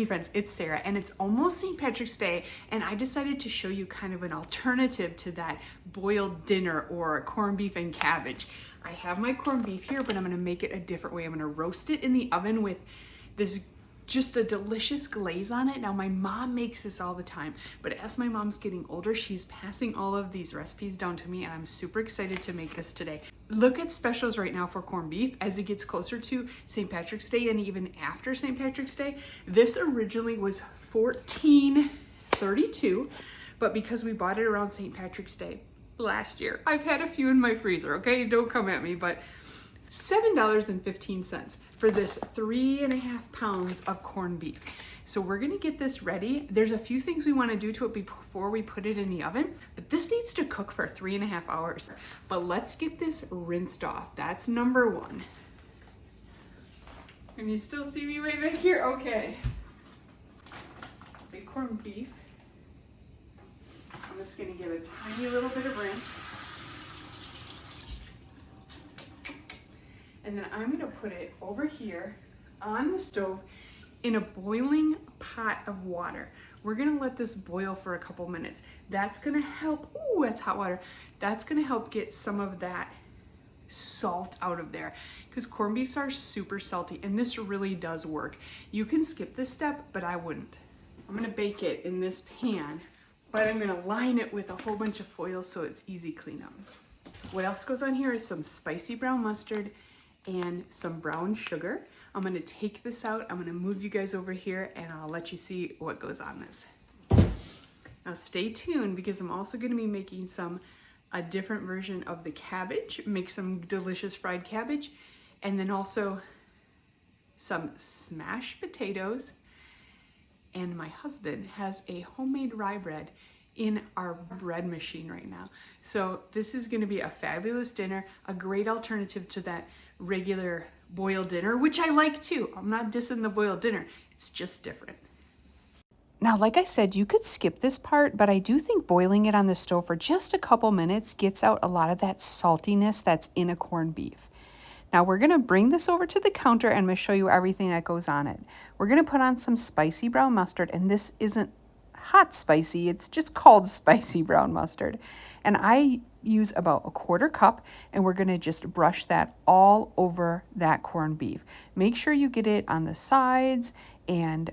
Hey friends, it's Sarah, and it's almost St. Patrick's Day, and I decided to show you kind of an alternative to that boiled dinner or corned beef and cabbage. I have my corned beef here, but I'm gonna make it a different way. I'm gonna roast it in the oven with this just a delicious glaze on it. Now my mom makes this all the time, but as my mom's getting older, she's passing all of these recipes down to me, and I'm super excited to make this today. Look at specials right now for corned beef as it gets closer to St. Patrick's Day and even after St. Patrick's Day. This originally was $14.32, but because we bought it around St. Patrick's Day last year, I've had a few in my freezer, okay? Don't come at me, but $7.15 for this 3.5 pounds of corned beef. So we're gonna get this ready. There's a few things we wanna do to it before we put it in the oven, but this needs to cook for 3.5 hours. But let's get this rinsed off. That's number one. Can you still see me way back here? Okay. Big corned beef. I'm just gonna give it a tiny little bit of rinse. And then I'm gonna put it over here on the stove in a boiling pot of water. We're gonna let this boil for a couple minutes. That's gonna help, ooh, that's hot water. That's gonna help get some of that salt out of there, because corned beefs are super salty, and this really does work. You can skip this step, but I wouldn't. I'm gonna bake it in this pan, but I'm gonna line it with a whole bunch of foil so it's easy cleanup. What else goes on here is some spicy brown mustard and some brown sugar. I'm gonna take this out, I'm gonna move you guys over here, and I'll let you see what goes on this. Now stay tuned, because I'm also gonna be making a different version of the cabbage, make some delicious fried cabbage, and then also some smashed potatoes. And my husband has a homemade rye bread in our bread machine right now. So this is gonna be a fabulous dinner, a great alternative to that regular boiled dinner, which I like too. I'm not dissing the boiled dinner, it's just different. Now, like I said, you could skip this part, but I do think boiling it on the stove for just a couple minutes gets out a lot of that saltiness that's in a corned beef. Now we're gonna bring this over to the counter, and I'm gonna show you everything that goes on it. We're gonna put on some spicy brown mustard, and this isn't hot spicy, it's just called spicy brown mustard. And I use about a 1/4 cup, and we're gonna just brush that all over that corned beef. Make sure you get it on the sides and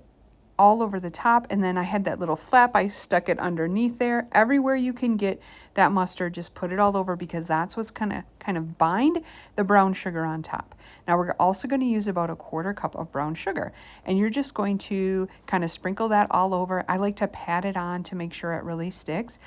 all over the top, and then I had that little flap, I stuck it underneath there. Everywhere you can get that mustard, just put it all over, because that's what's kind of bind the brown sugar on top. Now we're also going to use about a 1/4 cup of brown sugar, and you're just going to kind of sprinkle that all over. I like to pat it on to make sure it really sticks.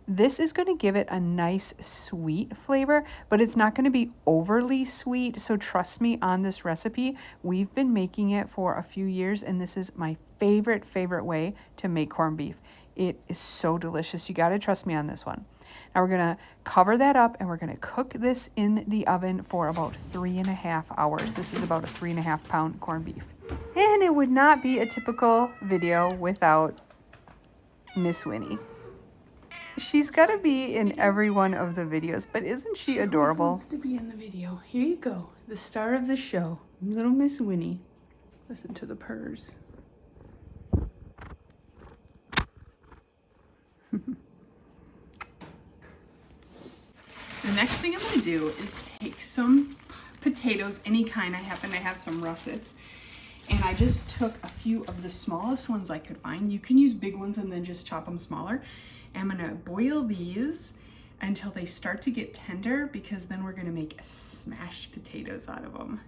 This is going to give it a nice sweet flavor, but it's not going to be overly sweet. So trust me on this recipe. We've been making it for a few years, and this is my favorite way to make corned beef. It is so delicious. You got to trust me on this one. Now we're going to cover that up, and we're going to cook this in the oven for about 3.5 hours. This is about a 3.5 pound corned beef. And it would not be a typical video without Miss Winnie. She's got to be in every one of the videos, but isn't she adorable? She wants to be in the video. Here you go, the star of the show, little Miss Winnie. Listen to the purrs. The next thing I'm gonna do is take some potatoes, any kind. I happen to have some russets, and I just took a few of the smallest ones I could find. You can use big ones and then just chop them smaller. I'm gonna boil these until they start to get tender, because then we're gonna make smashed potatoes out of them.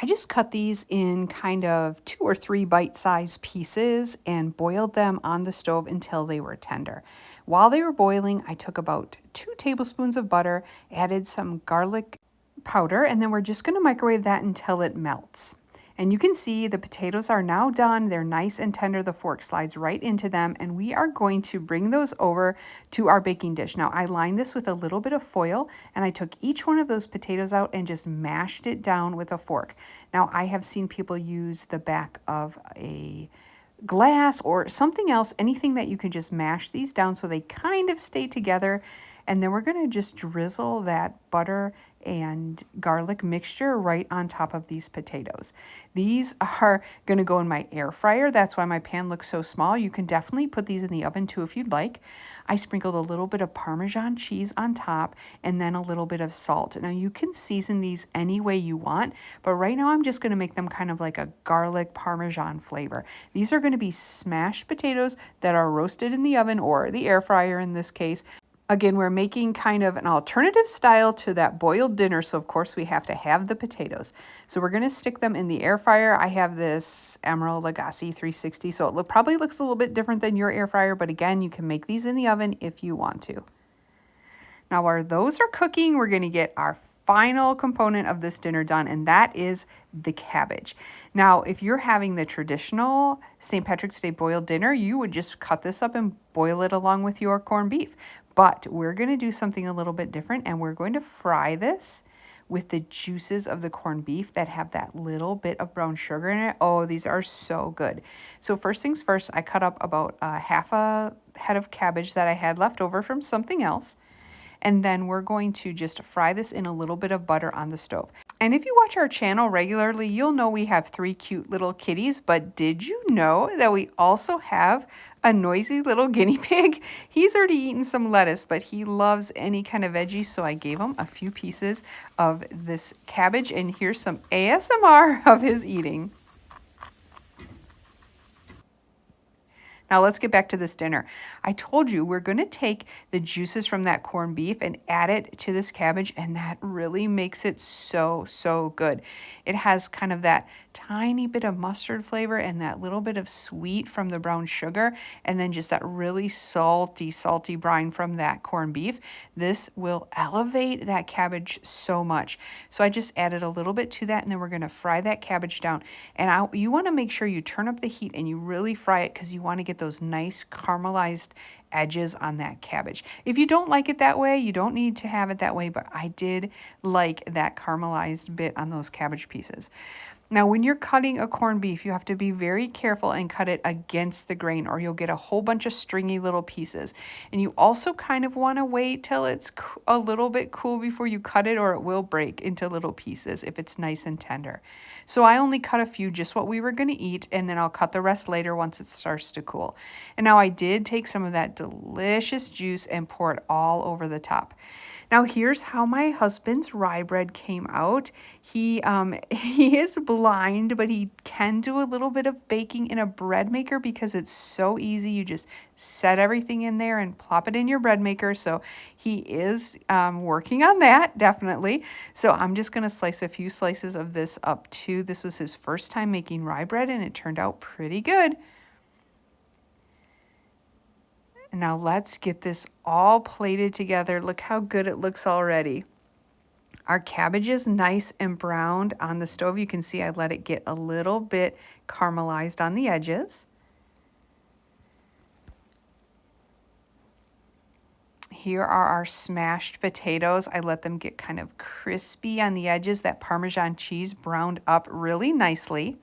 I just cut these in kind of 2 or 3 bite-sized pieces and boiled them on the stove until they were tender. While they were boiling, I took about 2 tablespoons of butter, added some garlic powder, and then we're just gonna microwave that until it melts. And you can see the potatoes are now done. They're nice and tender. The fork slides right into them, and we are going to bring those over to our baking dish. Now I lined this with a little bit of foil, and I took each one of those potatoes out and just mashed it down with a fork. Now I have seen people use the back of a glass or something else, anything that you can just mash these down so they kind of stay together. And then we're gonna just drizzle that butter and garlic mixture right on top of these potatoes. These are gonna go in my air fryer. That's why my pan looks so small. You can definitely put these in the oven too if you'd like. I sprinkled a little bit of Parmesan cheese on top and then a little bit of salt. Now you can season these any way you want, but right now I'm just gonna make them kind of like a garlic Parmesan flavor. These are gonna be smashed potatoes that are roasted in the oven or the air fryer in this case. Again, we're making kind of an alternative style to that boiled dinner, so of course we have to have the potatoes. So we're gonna stick them in the air fryer. I have this Emerald Lagasse 360, so it probably looks a little bit different than your air fryer, but again, you can make these in the oven if you want to. Now while those are cooking, we're gonna get our final component of this dinner done, and that is the cabbage. Now, if you're having the traditional St. Patrick's Day boiled dinner, you would just cut this up and boil it along with your corned beef. But we're going to do something a little bit different, and we're going to fry this with the juices of the corned beef that have that little bit of brown sugar in it. Oh, these are so good. So first things first, I cut up about half a head of cabbage that I had left over from something else. And then we're going to just fry this in a little bit of butter on the stove. And if you watch our channel regularly, you'll know we have 3 cute little kitties, but did you know that we also have a noisy little guinea pig? He's already eaten some lettuce, but he loves any kind of veggie, so I gave him a few pieces of this cabbage, and here's some ASMR of his eating. Now let's get back to this dinner. I told you we're gonna take the juices from that corned beef and add it to this cabbage, and that really makes it so, so good. It has kind of that tiny bit of mustard flavor and that little bit of sweet from the brown sugar, and then just that really salty, salty brine from that corned beef. This will elevate that cabbage so much. So I just added a little bit to that, and then we're gonna fry that cabbage down. And you wanna make sure you turn up the heat and you really fry it, because you wanna get those nice caramelized edges on that cabbage. If you don't like it that way, you don't need to have it that way, but I did like that caramelized bit on those cabbage pieces. Now, when you're cutting a corned beef, you have to be very careful and cut it against the grain, or you'll get a whole bunch of stringy little pieces. And you also kind of want to wait till it's a little bit cool before you cut it, or it will break into little pieces if it's nice and tender. So I only cut a few, just what we were going to eat, and then I'll cut the rest later once it starts to cool. And now I did take some of that delicious juice and pour it all over the top. Now here's how my husband's rye bread came out. He is blind, but he can do a little bit of baking in a bread maker because it's so easy. You just set everything in there and plop it in your bread maker. So he is working on that, definitely. So I'm just gonna slice a few slices of this up too. This was his first time making rye bread, and it turned out pretty good. Now let's get this all plated together. Look how good it looks already. Our cabbage is nice and browned on the stove. You can see I let it get a little bit caramelized on the edges. Here are our smashed potatoes. I let them get kind of crispy on the edges. That Parmesan cheese browned up really nicely.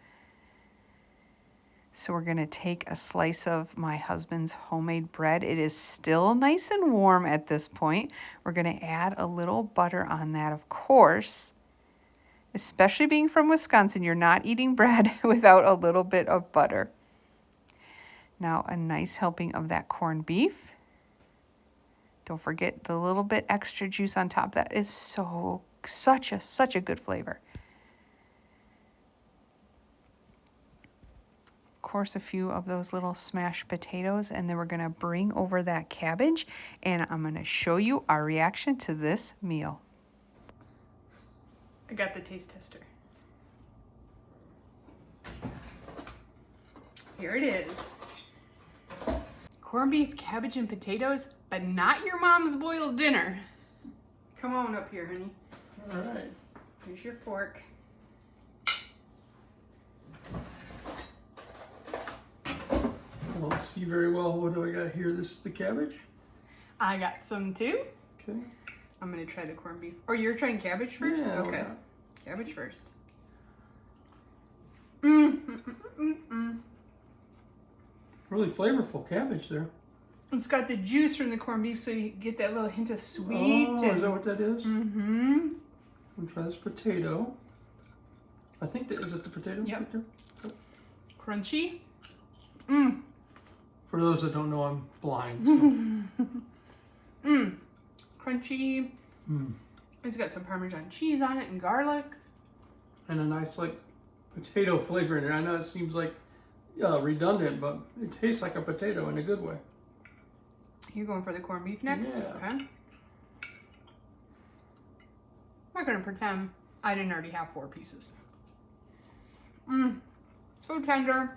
So we're going to take a slice of my husband's homemade bread. It is still nice and warm at this point. We're going to add a little butter on that, of course. Especially being from Wisconsin, you're not eating bread without a little bit of butter. Now a nice helping of that corned beef. Don't forget the little bit extra juice on top. That is such a good flavor. Course, a few of those little smashed potatoes, and then we're going to bring over that cabbage, and I'm going to show you our reaction to this meal. I got the taste tester. Here it is. Corned beef, cabbage, and potatoes, but not your mom's boiled dinner. Come on up here, honey. All right. Here's your fork. I don't see very well. What do I got here? This is the cabbage? I got some too. Okay. I'm gonna try the corned beef. Or you're trying cabbage first? Yeah, Okay. yeah. Cabbage first. Really flavorful cabbage there. It's got the juice from the corned beef, so you get that little hint of sweet. Oh, is that what that is? Mm-hmm. We'll try this potato. I think that is it the potato? Yep. Right there? Crunchy. Mmm. For those that don't know, I'm blind. So. Mmm. Crunchy. Mm. It's got some Parmesan cheese on it and garlic. And a nice like potato flavor in it. I know it seems like redundant, but it tastes like a potato in a good way. You're going for the corned beef next? Yeah. Okay. I'm not going to pretend I didn't already have 4 pieces. Mmm. So tender.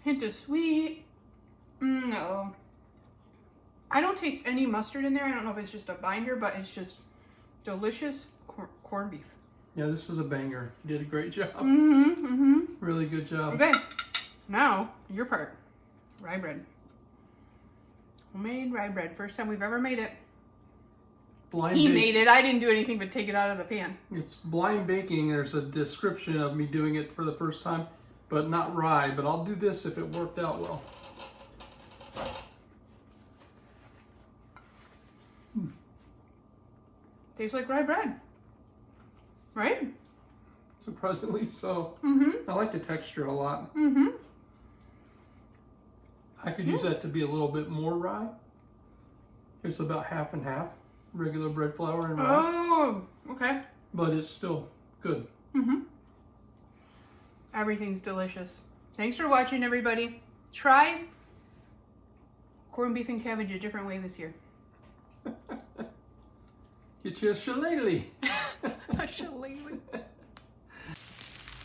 Hint of sweet. No. I don't taste any mustard in there. I don't know if it's just a binder, but it's just delicious corned beef. Yeah, this is a banger. You did a great job. Mm-hmm. Mm-hmm. Really good job. Okay. Now, your part. Rye bread. Homemade rye bread. First time we've ever made it. He made it. I didn't do anything but take it out of the pan. It's blind baking. There's a description of me doing it for the first time, but not rye. But I'll do this if it worked out well. Tastes like rye bread. Right? Surprisingly so. Mm-hmm. I like the texture a lot. Mm-hmm. I could use that to be a little bit more rye. It's about half and half. Regular bread flour and rye. Oh, okay. But it's still good. Mm-hmm. Everything's delicious. Thanks for watching, everybody. Try corned beef and cabbage a different way this year. Get you a shillelagh. A shillelagh.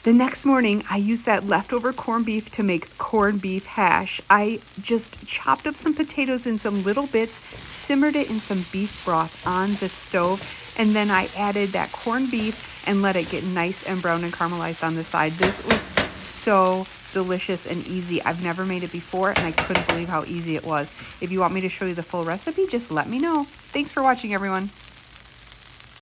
The next morning, I used that leftover corned beef to make corned beef hash. I just chopped up some potatoes in some little bits, simmered it in some beef broth on the stove, and then I added that corned beef and let it get nice and brown and caramelized on the side. This was so delicious and easy. I've never made it before, and I couldn't believe how easy it was. If you want me to show you the full recipe, just let me know. Thanks for watching, everyone.